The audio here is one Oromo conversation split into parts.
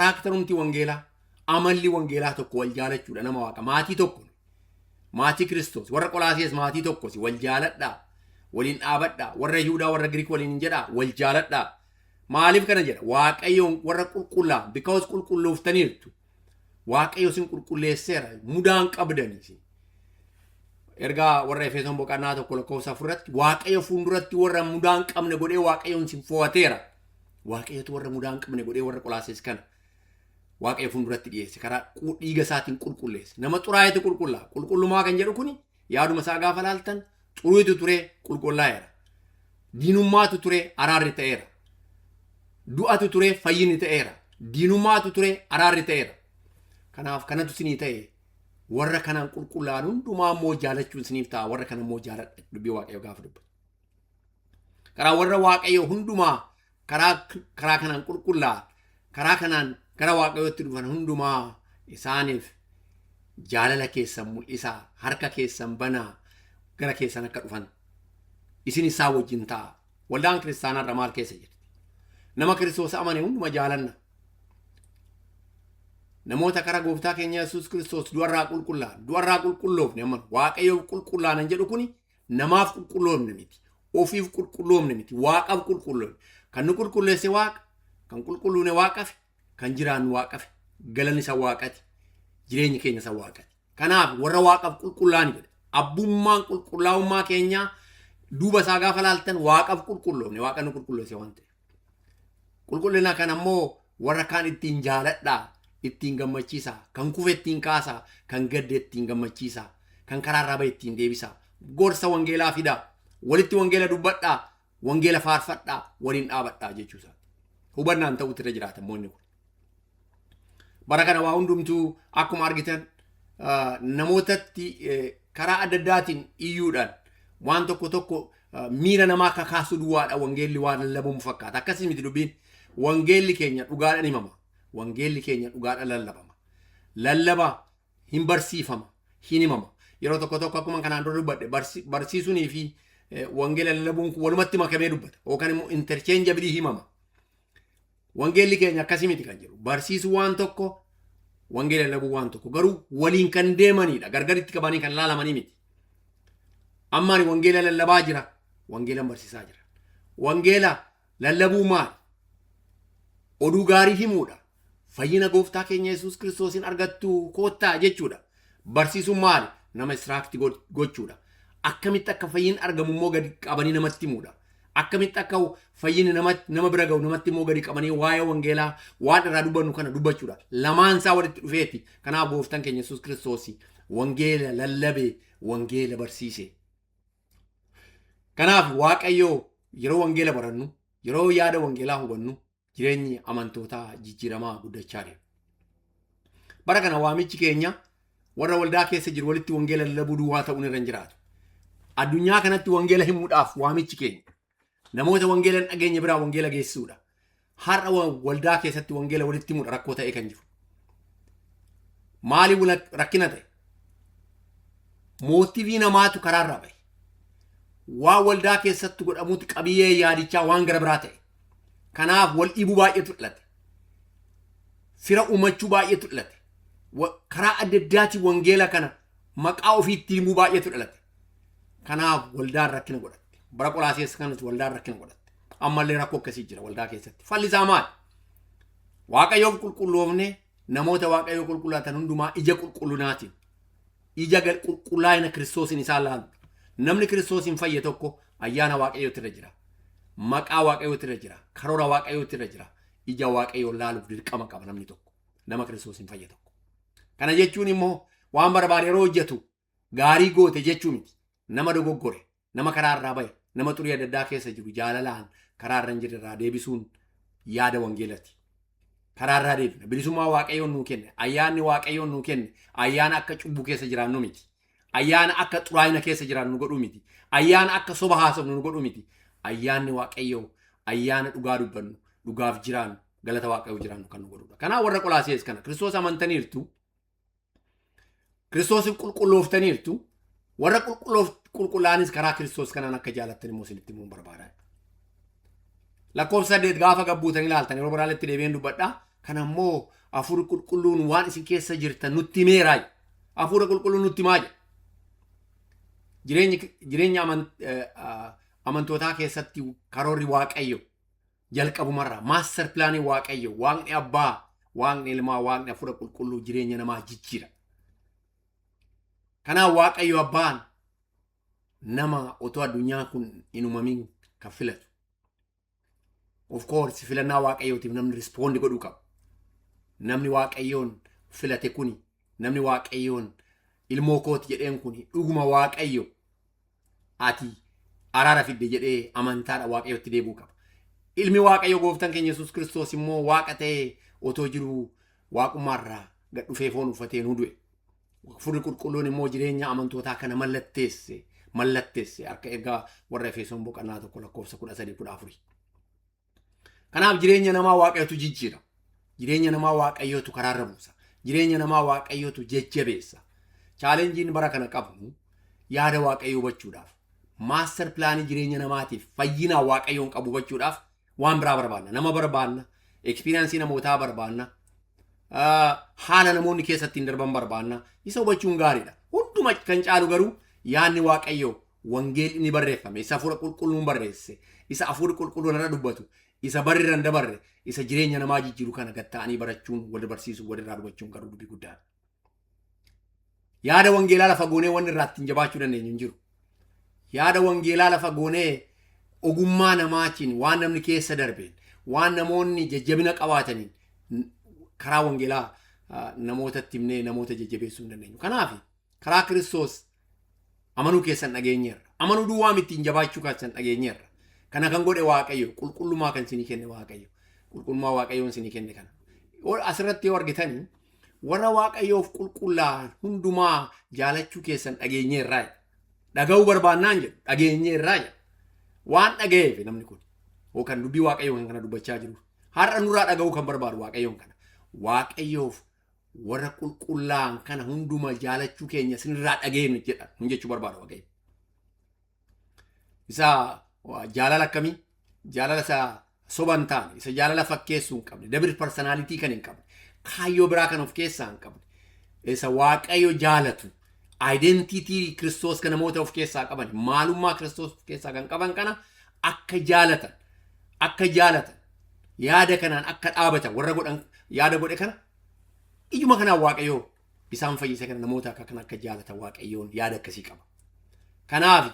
karaakterumti wangeelaa amalli wangeelaa tokko wal jaalachuudha nama waaqa maatii tokko maatii Kristos warra Qolaasiyas maatii tokkos wal jaaladhaa waliin dhaabadhaa warra Yihuudaa warra Giriik waliin jedhaa wal jaaladhaa maaliif kana jedha Waaqayyoon warra qulqullaa because qulqullooftaniirtu Waaqayyo sin qulqulleesseera mudaan qabdanii ergaa warra Efesoon boqonnaa tokko lakkoofsa 4 irratti Waaqayyo fuulduratti warra mudaan qabne godhee Waaqayyoon sin fo'ateera Waaqayyotu warra mudaan qabne godhee warra Qolaasiyas kana Waaqayyo fuulduratti dhiyeesse karaa dhiiga isaatiin qulqulleesse nama xuraa'eetu qulqullaa qulqullummaa kan jedhu kuni yaaduma isaa gaafa laaltan xuriitu ture qulqullaa'eera diinummaatu ture araarri ta'eera du'atu ture fayyinni ta'eera diinummaatu ture araarri ta'eera kanaaf kanatu sinii ta'e warra kanaan qulqullaa'an hundumaa immoo jaalachuun siniif ta'a warra kana immoo jaaladha dubbii Waaqayyo gaafa dubbatu karaa warra Waaqayyo hundumaa karaa kanaan qulqullaa'an karaa kanaan gara Waaqayyootti dhufan hundumaa isaaniif jaalala keessan mul'isaa harka keessan banaa gara keessan akka dhufan isin isaa wajjin ta'a waldaan kiristaanaarra maal keessa jirti nama Kiristoos amane hunduma jaalanna namoota karaa gooftaa keenya Yesus Kristos du'arraa qulqulloofne amman Waaqayyoof qulqullaanan jedhu kuni namaaf qulqulloofne miti ofiif qulqulloofne miti waaqaaf qulqulloofne kan nu qulqulleesse waaqa kan qulqulluune waaqafi kan jiraannu waaqafi galanni isa waaqati jireenyi keenya isa waaqati kanaaf warra waaqaaf qulqullaa'an jedhe abbummaan qulqullaa'ummaa keenyaa duuba isaa gaafa laaltan waaqaaf qulqulloofne waaqa nu qulqulleesse waan ta'eef qulqullina kana ammoo warra kaan ittiin jaaladhaa ittiin gammachiisaa kan kufe ittiin kaasaa kan gadde ittiin gammachiisaa kan karaarraa bahe ittiin deebisaa gorsa wangeelaa fidaa walitti wangeela dubbadhaa wangeela faarfadhaa waliin dhaabadhaa jechuusaa hubannaan ta'utti irra jiraatan moonni kun bara kana waa hundumtuu akkuma argitan namootatti karaa adda addaatiin iyyuudhaan waan tokko miira namaa kakaasuu duwwaadha wangeelli waan lallabamu fakkaata akkasii miti dubbiin wangeelli keenya dhugaadhaan himama wangeelli keenya dhugaadhaan lallabama lallaba hin barsiifama hin himama yeroo tokko akkuma kanaan dura dubbadhe barsiisuunii fi wangeela lallabuun walumatti makamee dubbata yookaan immoo interchangeably himama wangeelli keenya akkasii miti kan jiru barsiisuu waan tokko wangeela lallabuu waan tokko garuu waliin kan deemanidha gargaritti qabanii kan laalamanii miti ammaan wangeela lallabaa jira wangeela barsiisaa jira wangeela lallabuu maal oduu gaarii himuudha fayyina gooftaa keenya Yesus Kristoosin argattu koottaa jechuudha barsiisuun maal nama istiraakti gochuudha akkamitti akka fayyin argamu immoo gadi qabanii namatti himuudha akkamitti akka fayyinni nama bira ga'u namatti immoo gadi qabanii waa'ee wangeelaa waan irraa dubbannu kana dubbachuudha lamaan isaa walitti dhufeeti kanaaf gooftaan keenya Yesus Kristoos wangeela lallabee wangeela barsiise kanaaf Waaqayyo yeroo wangeela barannu yeroo yaada wangeelaa hubannu jireenyi amantootaa jijjiiramaa guddachaa deema bara kana waamichi keenya warra waldaa keessa jiru walitti wangeela lallabuu duwwaa ta'uun irra hin jiraatu addunyaa kanatti wangeela himuudhaaf waamichi keenya namoota wangeela dhageenya biraa wangeela geessisuudha har'a waldaa keessatti wangeela walitti himuudha rakkoo ta'e kan jiru maali rakkina ta'e mootiivii namaatu karaarraa bahe waa waldaa keessatti godhamuuti qabiyyee yaadichaa waan gara biraa ta'e kanaaf wal dhibuu baay'eetu dhalate fira uumachuu baay'eetu dhalate karaa adda addaatiin wangeela kana maqaa ofiitti himuu baay'eetu dhalate kanaaf waldaan rakkina godhatte bara Qolaasiyas kanatti waldaan rakkina godhatte ammallee rakkoo akkasii jira waldaa keessatti fallisaa maal Waaqayyoof qulqulloofne namoota Waaqayyoo qulqullaatan hundumaa ija qulqullinaatiin ija qulqullaa'ina Kiristoosin isaan laalu namni Kiristoosin fayye tokko ayyaana Waaqayyootti irra jira maqaa Waaqayyootti irra jira karoora Waaqayyootti irra jira ija Waaqayyoo laaluuf dirqama qaba namni tokko nama Kiristoosin fayye tokko kana jechuun immoo waan barbaade yeroo hojjetu gaarii goote jechuu miti nama dogoggore nama karaa irraa bahe nama xurii adda addaa keessa jiru jaalalaan karaa irra hin jirre irraa deebisuun yaada wangeelati karaa irraa deebina bilisummaa Waaqayyoon nuu kenne ayyaanni Waaqayyoon nuu kenne ayyaana akka cubbuu keessa jiraannu miti ayyaana akka xuraayina keessa jiraannu godhuu miti ayyaana akka soba haasofnu nu godhuu miti ayyaanni Waaqayyoo ayyaana dhugaa dubbannu dhugaaf jiraannu galata Waaqayyoo jiraannu kan nu godhudha kanaaf warra Qolaasiyas kana Kiristoos amantaniirtu Kiristoosin qulqullooftaniirtu warra qulqullaanis karaa Kiristoos kanaan akka jaalattan immoo isinitti himuun barbaadaa lakkoofsa 8 gaafa gabbuutanii ilaaltan yeroo biraaletti deebi'een dubbadhaa Kana immoo hafuurri qulqulluun waan isin keessa jirtan nutti himeeraa. Hafuura qulqulluun nutti himaa jedha. Jireenya amantootaa keessatti karoorri Waaqayyo jalqabumarraa maaster pilaanii Waaqayyo Waaqni abbaa, Waaqni ilmaa, Waaqni hafuura qulqulluu jireenya namaa jijjiira. Kanaaf Waaqayyo abbaan nama otoo addunyaan kun hin uumamin kan filatu. Of course filannaa Waaqayyootiif namni rispoond godhuu qaba. Namni Waaqayyoon filate kuni, namni Waaqayyoon ilmoo kooti jedheen kuni dhuguma Waaqayyo ati araara fidde jedhee amantaadha Waaqayyotti deebi'uu qaba. Ilmi Waaqayyo gooftaan keenya Yesus Kristos immoo Waaqa ta'ee otoo jiru waaqummaarraa gad dhufee foon uffatee nu du'e. Hafuurri qulqulluun immoo jireenya amantootaa kana mallatteesse akka ergaa warra Efesoon boqonnaa 1:13-14. Kanaaf jireenya namaa Waaqayyotu jijjiira. Jireenya namaa Waaqayyotu karaarra buusa. Jireenya namaa Waaqayyotu jajjabeessa. Chaalenjiin bara kana qabnu yaada Waaqayyoo hubachuudhaaf, maaster pilaanii jireenya namaatiif fayyina Waaqayyoon qabu hubachuudhaaf waan biraa barbaanna. Nama barbaanna, ekspiriyansii namootaa barbaanna, haala namoonni keessatti hin darban barbaanna. Isa hubachuun gaariidha. Hunduma kan caalu garuu yaadni Waaqayyoo wangeelli ni barreeffame. Isa hafuura qulqulluun barreesse. Isa hafuurri qulqulluun irra dubbatu. Isa barri irra dabarre. Isa jireenya namaa jijjiiru kana gatta'anii barachuun, wal barsiisuun, wal irraa dubachuun garuu dubbii guddaadha. Yaada wangeelaa lafa goonee waan irraa ittiin jabaachuu dandeenyu hin jiru. Yaada wangeelaa lafa goonee ogummaa namaatiin waan namni keessa darbeen, waan namoonni jajjabina qabaataniin karaa wangeelaa namootatti himnee namoota jajjabeessuu hin dandeenyu. Kanaaf karaa Kristos amanuu keessan dhageenyeerra. Amanuu duwwaa ittiin jabaachuu keessan dhageenyeerra. Kana kan godhe Waaqayyo, qulqullummaa kan isinii kenne Waaqayyo. Qulqullummaa Waaqayyoon isinii kenne kana. Asirratti yoo argitanii warra Waaqayyoof qulqullaa'an hundumaa jaallachuu keessan dhageenyeerraa. Dhaga'uu barbaannaan jedhu dhageenyeerraa jedha. Waan dhaga'eef namni kun yookaan dubbii Waaqayyoon kana dubbachaa jiru. Har'a nurraa dhaga'uu kan barbaadu Waaqayyoon kana. Waaqayyoof warra qulqullaa'an kana hundumaa jaallachuu keenya isinirraa dhageenyu jedha. Kun jechuu barbaadu Waaqayyo. Isa jaalala akkamii? Jaalala isa soba hin taane, isa jaalala fakkeessuu hin qabne, dabir personaalitii kan hin qabne, kaayyoo biraa kan of keessaa hin qabne, isa Waaqayyo jaalatu, identitii Kristos kan namoota of keessaa qaban, maalummaa Kristos of keessaa kan qaban kana akka jaalatan, yaada kanaan akka dhaabatan, warra godhan yaada godhe kana, ijuma kanaan Waaqayyo isaan fayyise kana namoota akka jaalatan Waaqayyoon yaada akkasii qaba. Kanaaf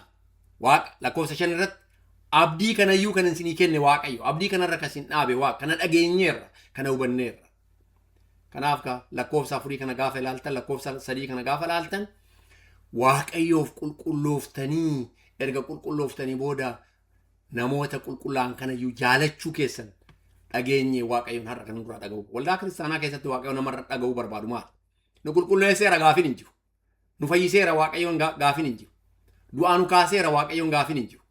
lakkoofsa 5 irratti abdii kanayyuu kan isinii kenne Waaqayyo, abdii kanarra kan isin dhaabe Waaqa, kana dhageenyeerra, kana hubanneerra. Kanaaf lakkoofsa 4 kana gaafa ilaaltan, lakkoofsa 3 kana gaafa ilaaltan, Waaqayyoof qulqullooftanii, erga qulqullooftanii booda namoota qulqullaa'an kanayyuu jaalachuu keessan dhageenye Waaqayyoon har'a kan nurraa dhaga'u. Waldaa kiristaanaa keessatti Waaqayyoon namarra dhaga'uu barbaadu maali? Nu qulqulleesseera gaafin hin jiru. Nu fayyiseera Waaqayyoon gaafin hin jiru. Du'aa nu kaaseera Waaqayyoon gaafin hin jiru.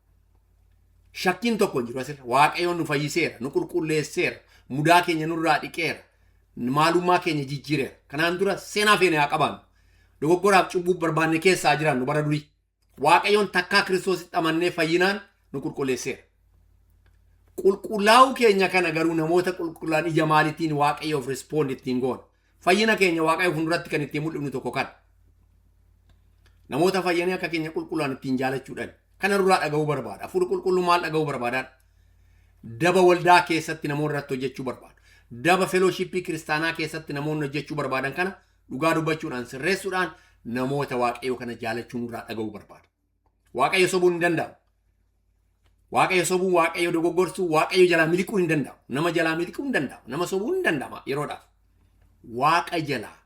Shakkiin tokko hin jiru asirra. Waaqayyoon nu fayyiseera, nu qulqulleesseera, mudaa keenya nurraa dhiqeera, maalummaa keenya jijjiireera. Kanaan dura seenaa feene haa qabaannu. Dogoggoraaf cubbuu barbaanne keessaa jiran nu bara durii. Waaqayyoon takkaa Kiristoositti amannee fayyinaan nu qulqulleesseera. Qulqullaa'uu keenya kana garuu namoota qulqullaan ija maaliitiin Waaqayyoof respoond ittiin goona. Fayyina keenya Waaqayyoof hunduratti kan ittiin mul'ifnu tokko kana. Namoota fayyanii akka keenya qulqullaan ittiin jaalachuudhaan kana nurraa dhaga'uu barbaada. Hafuurri qulqulluu maal dhaga'uu barbaadaan? Daba waldaa keessatti namoonni irratti hojjechuu barbaadu. Daba fellowshippii kiristaanaa keessatti namoonni hojjechuu barbaadan kana dhugaa dubbachuudhaan sirreessuudhaan namoota Waaqayyoo kana jaalachuu nurraa dhaga'uu barbaada. Waaqayyo sobuun hin danda'amu. Waaqayyo sobuu, Waaqayyo dogoggorsuu, Waaqayyo jalaa miliquu hin danda'amu. Nama jalaa miliquu hin danda'amu. Nama sobuu hin danda'ama yeroodhaaf. Waaqa jalaa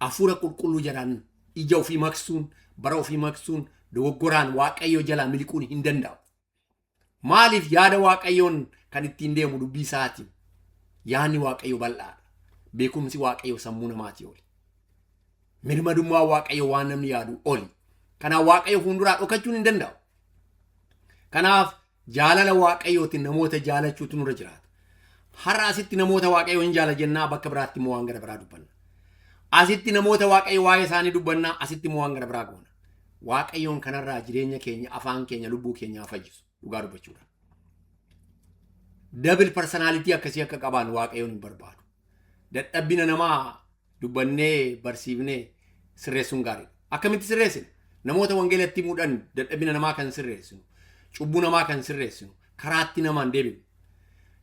hafuura qulqulluu jalaan ija ofii maqsuun, bara ofii maqsuun, dogoggoraan Waaqayyo jalaa miliquun hin danda'amu. Maaliif yaada Waaqayyoon kan ittiin deemu dubbii isaatiin? Yaadni Waaqayyo bal'aadha. Beekumsi Waaqayyo sammuu namaatii oli. Mirmadummaa Waaqayyo waan namni yaadu oli. Kanaaf Waaqayyo fuulduraa dhokachuun hin danda'u. Kanaaf jaalala Waaqayyootiin namoota jaalachuutu nurra jiraata. Har'a asitti namoota Waaqayyo hin jaala jennaa, bakka biraatti immoo waan gara biraa dubbanna. Asitti namoota Waaqayyo waa'ee isaanii dubbannaa, asitti immoo waan gara biraa goona. Waaqayyoon kanarraa jireenya keenya, afaan keenya, lubbuu keenya fayyisu dhugaa dubbachuudha. Double personality akkasii akka qabaan Waaqayyoon hin barbaadu. Dadhabbina namaa dubbannee barsiifnee sirreessuun gaariidha. Akkamitti sirreessina? Namoota wangeelatti himuudhaan dadhabbina namaa kan sirreessinu, cubbuu namaa kan sirreessinu, karaatti namaan deebinu.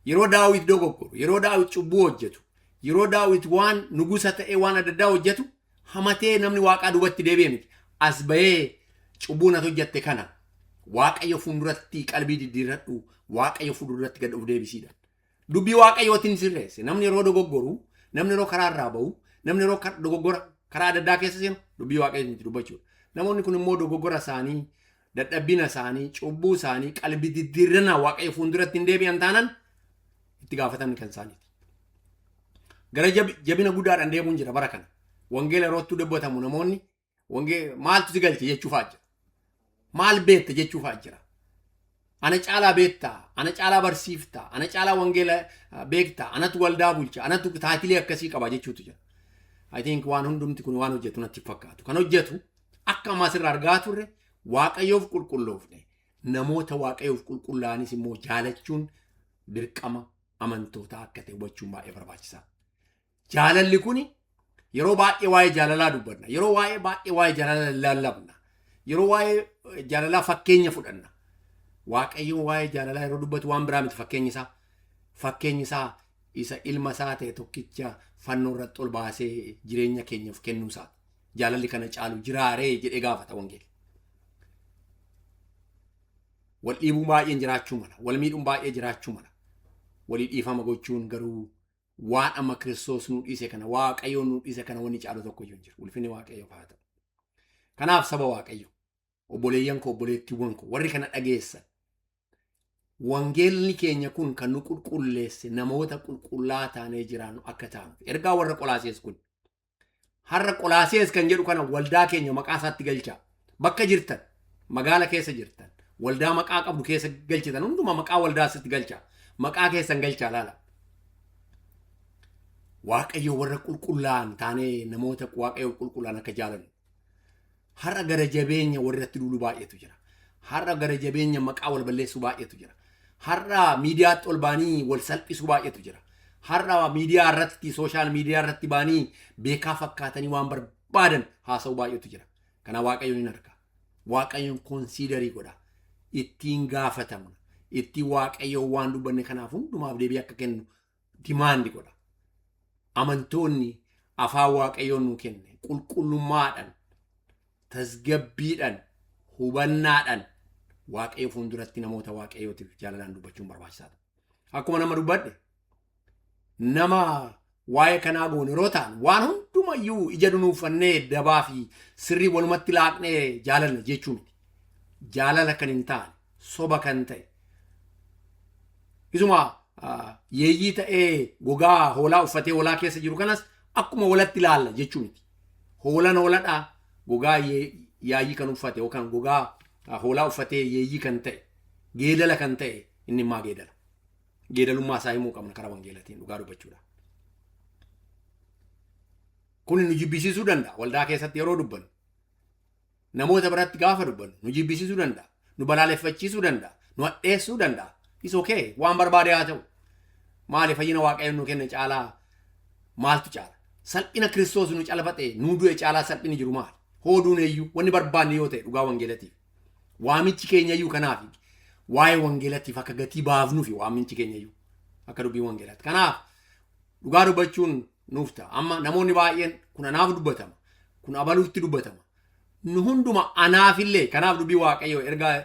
Yeroo Daawit dogoggoru, yeroo Daawit cubbuu hojjetu, yeroo Daawit waan nugusa ta'ee waan adda addaa hojjetu, hamatee namni Waaqaa duubatti deebi'e miti. As bahee cubbuu natti hojjette kana Waaqayyo fuulduratti qalbii diddiirradhu, Waaqayyo fuulduratti gad of deebisiidha. Dubbii Waaqayyootiin sirreesse. Namni yeroo dogoggoru, namni yeroo karaa irraa ba'u, namni yeroo dogoggora karaa adda addaa keessa seenu dubbii Waaqayyootiin dubbachuudha. Namoonni kun immoo dogoggora isaanii, dadhabbina isaanii, cubbuu isaanii, qalbii diddiirrannaa Waaqayyo fuulduratti hin deebi'an taanaan itti gaafatamni kan isaaniiti. Gara jabina guddaadhaan deemuun jira bara kana. Wangeela yerootti dubbatamu namoonni maaltu si galche jechuufaa jira. Maal beekta jechuufaa jira. Ana caalaa beektaa, ana caalaa barsiiftaa, ana caalaa wangeela beektaa, anatu waldaa bulcha, anatu taatilee akkasii qaba jechuutu jira. I think waan hundumti kun waan hojjetu natti fakkaatu. Kan hojjetu akka ammas irraa argaa turre Waaqayyoof qulqulloofne. Namoota Waaqayyoof qulqullaa'anis immoo jaalachuun dirqama amantootaa akka ta'e hubachuun baay'ee barbaachisaa. Jaalalli kuni yeroo baay'ee waa'ee jaalalaa dubbanna. Yeroo baay'ee waa'ee jaalalaa lallabna. Yeroo waa'ee jaalalaa fakkeenya fudhanna. Waaqayyoon waa'ee jaalalaa yeroo dubbatu waan biraa miti fakkeenyi isaa isa ilma isaa ta'e tokkicha fannoo irratti ol baasee jireenya keenyaaf kennuu isaa. Jaalalli kana caalu jiraaree jedhee gaafata wangeelli. Wal dhiibuu baay'een jiraachuu mala. Wal miidhuun baay'ee jiraachuu mala. Walii dhiifama gochuun garuu waan amma Kristos nu dhiise kana Waaqayyoon nu dhiise kana wanni caalu tokko hin jiru. Ulfinni Waaqayyoof haa ta'u. Kanaaf saba Waaqayyo obboleeyyan koo obboleettiiwwan koo warri kana dhageessan wangeelli keenya kun kan nu qulqulleesse namoota qulqullaa taanee jiraannu akka taanu. Ergaa warra Qolaasees kun har'a Qolaasees kan jedhu kana waldaa keenya maqaa isaatti galchaa. Bakka jirtan magaala keessa jirtan waldaa maqaa qabdu keessa galchitan hundumaa maqaa waldaa isaatti galchaa. Maqaa keessan galchaa laala. Waaqayyo warra qulqullaa'an taanee namoota Waaqayyo qulqullaan akka jaalannu. Har'a gara jabeenya warratti duulu baay'eetu jira. Har'a gara jabeenya maqaa wal balleessuu baay'eetu jira. Har'a miidiyaatti ol baanii wal salphisuu baay'eetu jira. Har'a miidiyaa irratti sooshaal miidiyaa irratti baanii beekaa fakkaatanii waan barbaadan haasa'uu baay'eetu jira. Kana Waaqayyoon hin arga. Waaqayyoon konsiidarii godha. Ittiin gaafatamna. Ittiin Waaqayyoon waan dubbanne kanaaf hundumaaf deebii akka kennu dimaandi godha. Amantoonni afaan Waaqayyoon nu kenne qulqullummaadhaan tasgabbiidhaan hubannaadhaan Waaqayyo fuulduratti namoota Waaqayyootiif jaalalaan dubbachuun barbaachisaadha. Akkuma nama dubbadhe nama waa'ee kanaa goone yeroo ta'an waan hundumayyuu ija dunuuffannee dabaa fi sirrii walumatti laaqnee jaalanna jechuu miti. Jaalala kan hin taane soba kan ta'e isuma yeeyyii ta'ee gogaa hoolaa uffatee hoolaa keessa jiru kanas akkuma walatti ilaalla jechuu miti. Hoolaan hooladhaa gogaa yaayii kan uffate yookaan gogaa hoolaa uffatee yeeyyii kan ta'e geedala kan ta'e inni immaa geedala. Geedalummaa isaa himuu qabna karaa wangeelatiin dhugaa dubbachuudha. Kun nu jibbisiisuu danda'a waldaa keessatti yeroo dubbannu. Namoota biratti gaafa dubbannu nu jibbisiisuu danda'a. Nu balaaleffachiisuu danda'a. Nu hadheessuu danda'a. Is okay waan barbaade haa ta'u. Maali fayyina Waaqayyoon nu kenne caalaa maaltu caala? Salphina Kristos nu calfatee nu du'e caalaa salphini jiru maali? Hooduun eeyyuu wanni barbaanne yoo ta'e dhugaa wangeelatiif. Waamichi keenya iyyuu kanaaf waa'ee wangeelatiif akka gatii baafnuuf waamichi keenya iyyuu akka dubbii wangeelati. Kanaaf dhugaa dubbachuun nuuf ta'a. Amma namoonni baay'een kun anaaf dubbatama. Kun abaluutti dubbatama. Nu hunduma anaafillee kanaaf dubbii Waaqayyoo ergaa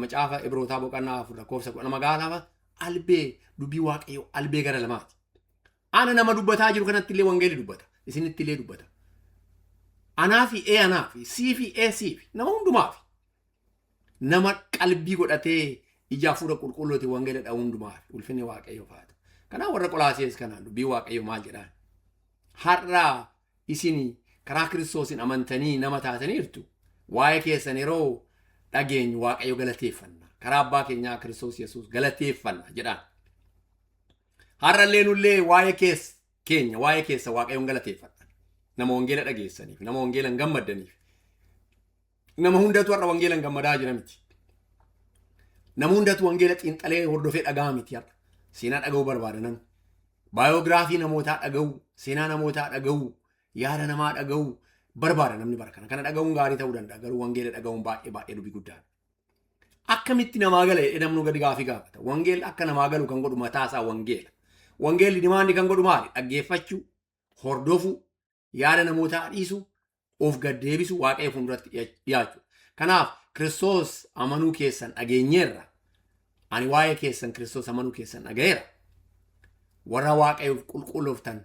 macaafa Ibrootaa boqonnaa 4 magaalaa albee dubbii Waaqayyoo albee gara lamaati. Ana nama dubbataa jiru kanatti illee wangeelli dubbata. Isinitti illee dubbata. Anaafi anaafi siifi siifi nama hundumaaf. Nama qalbii godhatee ija fuudha qulqullooti wangeela dha hundumaaf. Ulfinni Waaqayyoo faata. Kanaaf warra Qolaasees kanaan dubbii Waaqayyoo maal jedhaan? Har'a isin karaa Kiristoosin amantanii nama taataniirtu. Waa'ee keessan yeroo dhageenyu Waaqayyo galateeffanna. Karaa abbaa keenyaa Kristos Yesuus galateeffanna jedhaan. Har'a illee nullee waa'ee keenya waa'ee keessa Waaqayyoon galateeffanna. Nama wangeela dhageessaniif, nama wangeelan gammadaniif. Nama hundatu har'a wangeelan gammadaa jira miti. Nama hundatu wangeela xiinxalee hordofee dhagaa miti har'a. Seenaa dhaga'uu barbaada namni. Baayoograafii namootaa dhaga'uu, seenaa namootaa dhaga'uu, yaada namaa dhaga'uu barbaada namni bara kana. Kana dhaga'uun gaarii ta'uu danda'a. Garuu wangeela dhaga'uun baay'ee dubbii guddaadha. Akkamitti namaa gala namni gadi gaafii gaafata. Wangeelli akka namaa galu kan godhu mataa isaa wangeela. Wangeelli dimaandi kan godhu maali? Dhaggeeffachuu, hordofuu, yaada namootaa dhiisuu, of gaddeebisuu, Waaqayyo fuulduratti dhiyaachuu. Kanaaf Kristos amanuu keessan dhageenyeerra. Ani waa'ee keessan Kristos amanuu keessan dhaga'eera. Warra Waaqayyoof qulqullooftan,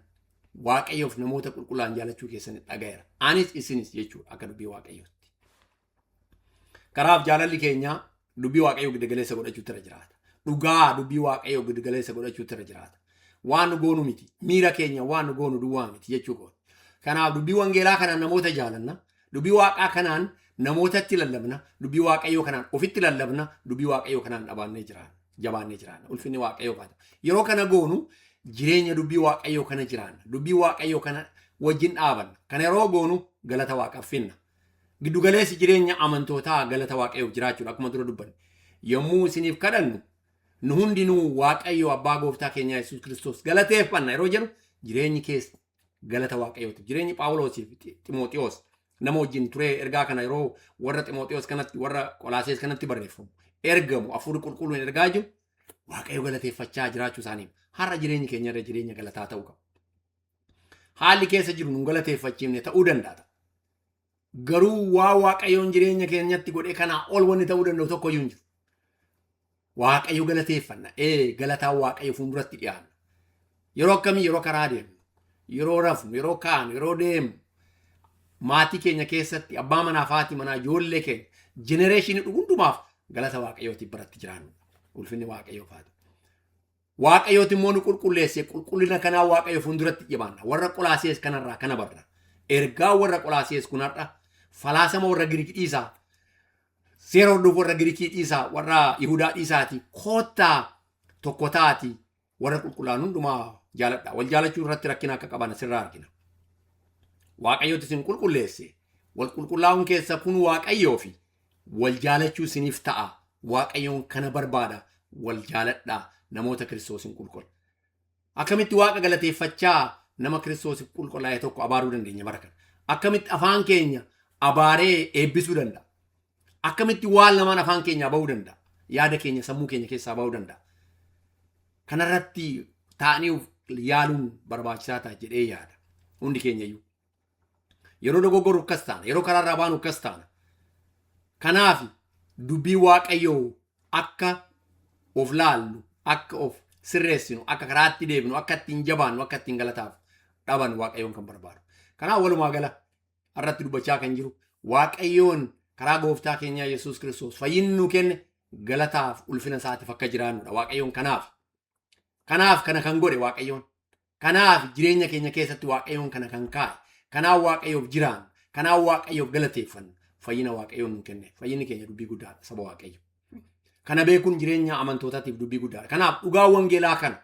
Waaqayyoof namoota qulqullaan jaallachuu keessan dhaga'eera. Anis isinis jechuudha akka dubbii Waaqayyootti. Kanaaf jaalalli keenya dubbii Waaqayyoo giddugaleessa godhachuutti irra jiraata. Dhugaa dubbii Waaqayyoo giddugaleessa godhachuutti irra jiraata. Waan nu goonu miti. Miira keenya waan nu goonu duwwaa miti jechuudha. Kanaaf dubbii wangeelaa kanaan namoota jaalanna. Dubbii Waaqaa kanaan namootatti lallabna. Dubbii Waaqayyoo kanaan ofitti lallabna. Dubbii Waaqayyoo kanaan dhabaannee jiraanna. Jabaannee jiraanna. Ulfinni Waaqayyoo faata. Yeroo kana goonu jireenya dubbii Waaqayyoo kana jiraanna. Dubbii Waaqayyoo kana wajjin dhaabanna. Kana yeroo goonu galata Waaqaaf finna. Giddugaleessi jireenya amantootaa galata Waaqayyoof jiraachuudha akkuma dura dubbanne. Yommuu isiniif kadhannu nu hundinuu Waaqayyoo abbaa gooftaa keenyaa Yesus Kristos galateeffanna yeroo jedhu jireenyi keessa galata Waaqayyooti. Jireenyi Phaawulosii fi Ximooxiyoos nama wajjin ture ergaa kana yeroo warra Ximooxiyoos kanatti warra Qolaasees kanatti barreeffamu ergamu hafuurri qulqulluun ergaa jiru Waaqayyo galateeffachaa jiraachuu isaanii har'a jireenyi keenya irra jireenya galataa ta'uu qaba. Haalli keessa jiru nu galateeffachiifne ta'uu danda'a. Garuu waa Waaqayyoon jireenya keenyatti godhe kanaa ol wanni ta'uu danda'u tokko iyyuu hin jiru. Waaqayyo galateeffanna. Galataa Waaqayyo fuulduratti dhiyaanna. Yeroo akkamii yeroo karaa deemnu, yeroo rafnu, yeroo kaanu, yeroo deemnu, maatii keenya keessatti abbaa manaa fi haati manaa ijoollee keenya jenereeshinii hundumaaf galata Waaqayyootiif biratti jiraannu. Ulfinni Waaqayyoo faata. Waaqayyooti immoo nu qulqulleesse qulqullina kanaa Waaqayyo fuulduratti dhiyaanna. Warra Qolaasees kanarraa kana barra. Ergaa warra Qolaasees kunarra falaasama warra Giriikii dhiisaa. Seera hordofu warra Giriikii dhiisaa, warra Yihudaa dhiisaati. Koottaa tokko taati warra qulqullaa'an hundumaa jaaladha. Wal jaalachuu irratti rakkina akka qaban asirraa argina. Waaqayyooti isin qulqulleesse. Wal qulqullaa'uun keessa kun Waaqayyoo fi wal jaalachuu isiniif ta'a. Waaqayyoon kana barbaada. Wal jaaladhaa namoota Kiristoosin qulqulla. Akkamitti Waaqa galateeffachaa nama Kiristoosiif qulqullaa'e tokko abaaruu dandeenya bara kana? Akkamitti afaan keenya abaaree eebbisuu danda'a? Akkamitti waan lamaan afaan keenya bahuu danda'a? Yaada keenya sammuu keenya keessaa bahuu danda'a? Kanarratti taa'anii yaaluun barbaachisaa ta'a jedhee yaada. Hundi keenya iyyuu. Yeroo dogoggoru akkas taana. Yeroo karaarraa baanu akkas taana. Kanaaf dubbii Waaqayyoo akka of laallu, akka of sirreessinu, akka karaatti deebinu, akka ittiin jabaannu, akka ittiin galataaf dhaban Waaqayyoon kan barbaadu. Kanaaf walumaa gala irratti dubbachaa kan jiru Waaqayyoon karaa gooftaa keenyaa Yesus Kristos fayyinni nu kenne galataaf ulfina isaatiif akka jiraannudha. Waaqayyoon kanaaf kana kan godhe Waaqayyoon. Kanaaf jireenya keenya keessatti Waaqayyoon kana kan kaa'e. Kanaaf Waaqayyoof jiraannu. Kanaaf Waaqayyoof galateeffannu. Fayyina Waaqayyoon nu kenne. Fayyinni keenya dubbii guddaadha saba Waaqayyo. Kana beekuun jireenya amantootaatiif dubbii guddaadha. Kanaaf dhugaa wangeelaa kana.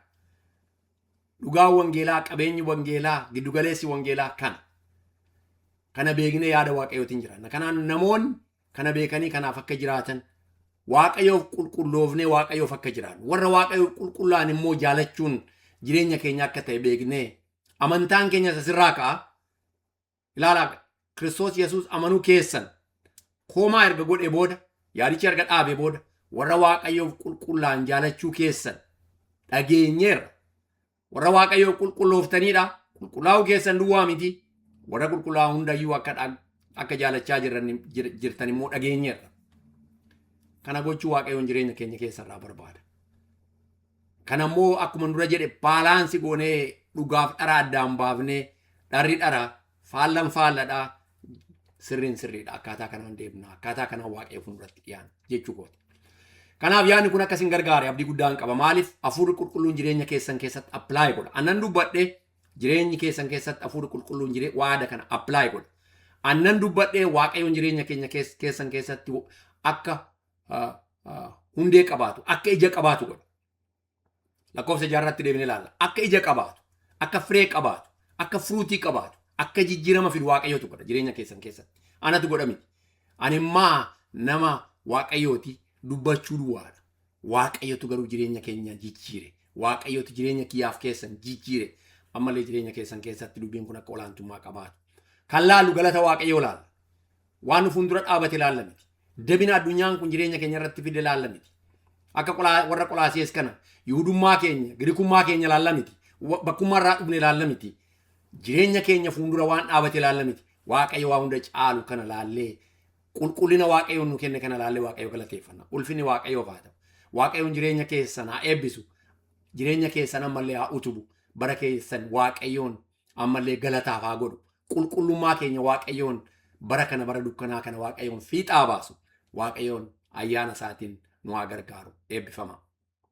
Dhugaa wangeelaa, qabeenyi wangeelaa, giddugaleessi wangeelaa kana. Kana beeknee yaada Waaqayyootiin jiraanna. Kanaan namoonni kana beekanii kanaaf akka jiraatan Waaqayyoof qulqulloofnee Waaqayyoof akka jiraannu. Warra Waaqayyoof qulqullaa'an immoo jaalachuun jireenya keenya akka ta'e beeknee amantaan keenya asirraa ka'a. Ilaalaa Kristos Yesus amanuu keessan koomaa erga godhee booda yaadichi erga dhaabee booda warra Waaqayyoof qulqullaa'an jaalachuu keessan dhageenyeerra. Warra Waaqayyoof qulqullooftaniidha. Qulqullaa'uu keessan duwwaa miti. Warra qulqullaa'an hundayyuu akka jaalachaa jirtan immoo dhageenyeerra. Kana gochuu Waaqayyoon jireenya keenya keessarraa barbaada. Kana immoo akkuma dura jedhe baalaansi goonee dhugaaf dhara addaan baafnee dharri dhara faallan faalladhaa sirriin sirriidha. Akkaataa kanaan deemna. Akkaataa kanaan Waaqayyoo fuulduratti dhiyaanna jechuu kooti. Kanaaf yaadni kun akkasin gargaare abdii guddaan qaba. Maaliif hafuurri qulqulluun jireenya keessan keessatti appilaayi godha. Annan dubbadhee jireenyi keessan keessatti hafuurri qulqulluun waada kana appilaayi godha. Annan dubbadhee Waaqayyoon jireenya keenya keessan keessatti akka hundee qabaatu, akka ija qabaatu godha. Lakkoofsa 6 irratti deebinee ilaalla. Akka ija qabaatu, akka firee qabaatu, akka fruutii qabaatu, akka jijjiirama fidu Waaqayyootu godha jireenya keessan keessatti. Anatu godha miti. Ani immoo nama Waaqayyooti dubbachuu duwwaadha. Waaqayyotu garuu jireenya keenya jijjiire. Waaqayyooti jireenya kiyyaaf keessan jijjiire. Ammallee jireenya keessan keessatti dubbiin kun akka olaantummaa qabaatu. Kan laalu galata Waaqayyoo laalla. Waan nu fuuldura dhaabate laalla miti. Dabina addunyaan kun jireenya keenya irratti fide laalla miti. Akka warra Qolaasiyees kana Yihuudummaa keenya, Giriikummaa keenya laalla miti. Bakkummaa irraa dhufne laalla miti. Jireenya keenya fuuldura waan dhaabate laalla miti. Waaqayyo waa hunda caalu kana laallee qulqullina Waaqayyoon nu kenne kana laallee Waaqayyo galateeffanna. Ulfinni Waaqayyoof haa ta'u. Waaqayyoon jireenya keessan haa eebbisu. Jireenya keessan ammallee haa utubu. Bara keessan Waaqayyoon ammallee galataaf haa godhu. Qulqullummaa keenya Waaqayyoon bara kana bara dukkanaa kana Waaqayyoon fiixaa baasu. Waaqayyoon ayyaana isaatiin nu haa gargaaru. Eebbifama.